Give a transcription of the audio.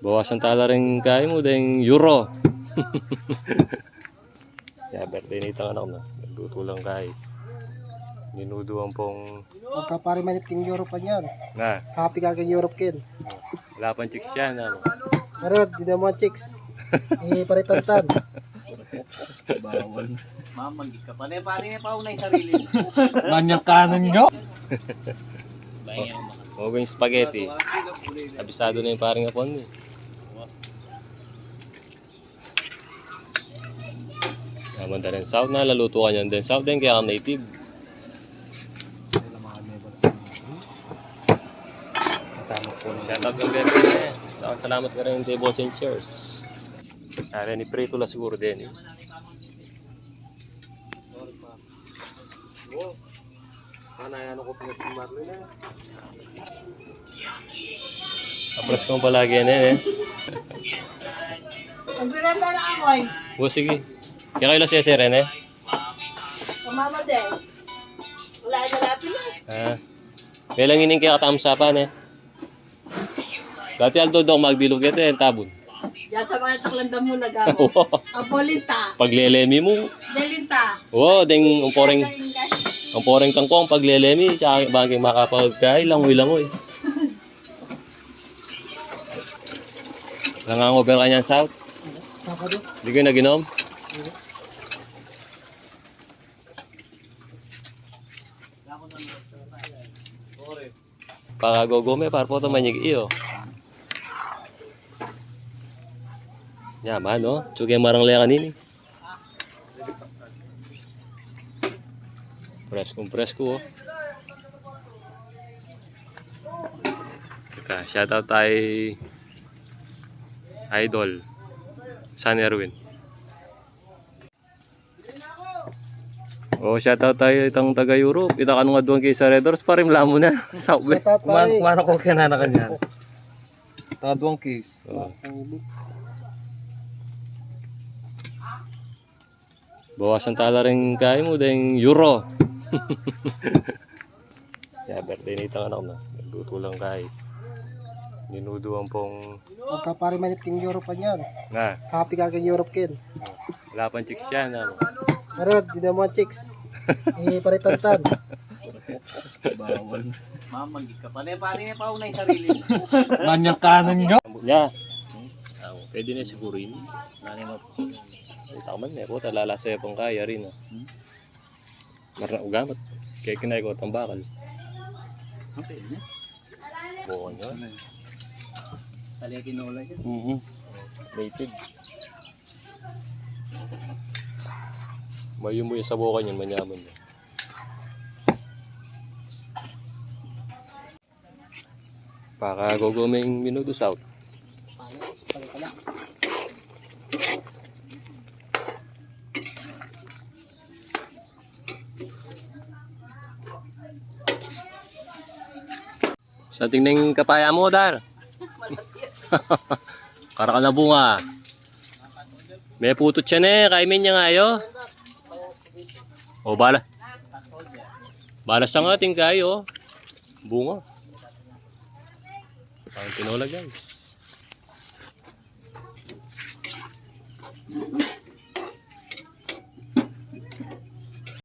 Bawasan tala rin kain mo dahil euro. Kaya birthday na itang anak na. Nagluto lang kahit. Minudo ang pong... Pagka pari manit king Europe pa niyan. Na, Happy ka king Europe kin. wala pang chicks yan. Ano? Narod, di na mga chicks. Paritantan. Bawal. Mamagit ka pa. Pari pa unay sarili. Manyang kanan nyo. Huwag yung spaghetti. Abisado na yung paring apon eh. Naman na rin south na, laluto ka niyan din. South din, kaya ka native. Shoutout kang Bebe. Salamat ka rin yung tables and chairs. Kaya ni Prito la siguro din. Ano ko pinag-marlo na. Apres kong palagi yan eh. Nagbiranda na amoy. O sige. Kaya kayo lang siya sir eh. Kumama din. Wala na natin eh. May lang ining kaya katamsapan eh. Dati aldo daw magdilog ito eh, tabon. Yan sa mga taklanda mo nagamo. Apolinta. Paglelemi mo. Delinta. Oo, ding ang poreng kangkong paglelemi, sa bagay makapagkay, langoy-langoy. Nangangover ka niyan, South? Hindi ko naginom? Pagagogome, para po ito manyig iyo. Yaman, no? Tsugay marang laya kanini. Presko, oh. Teka, shoutout tayo Idol San Erwin. Oh, shoutout tayo itang taga Europe. Ita kanong aduan kay sa Red Doors, parim lamo na. Sabi. Kumana ko kaya na kanyan. Tadwang case. Oh. Bawasan tala rin kain mo dahil euro. Kaya birthday na itang anak na. Nagluto lang kahit. Minudo ang pong... Pagka pari manit king Europe pa niyan. Na, Happy ka king Europe kin. wala pang chicks yan. Ano? Narod, di na mga chicks. Paritantan. Bawal. Mamagit ka pa. Pari pa unay sarili. Manyang kanan nyo. Ya. Pwede na siguro yun. Ito man eh. Puta, lalasaya pang kaya rin. Marna ugamat. Kaya kinay ko itang bakal. Okay, ne? Bukan yun. Tali kinola yun. Native. Mayo mo yung sa bukan yun, manyaman yun. Paka gogomeng minudo south. Sa tingning kapaya mo, Dar. Kara ka na bunga. May putot siya na eh. Kaimin niya nga ayo. O, bala. Bala sa nga ating kayo. Bunga. Ang tinola, guys.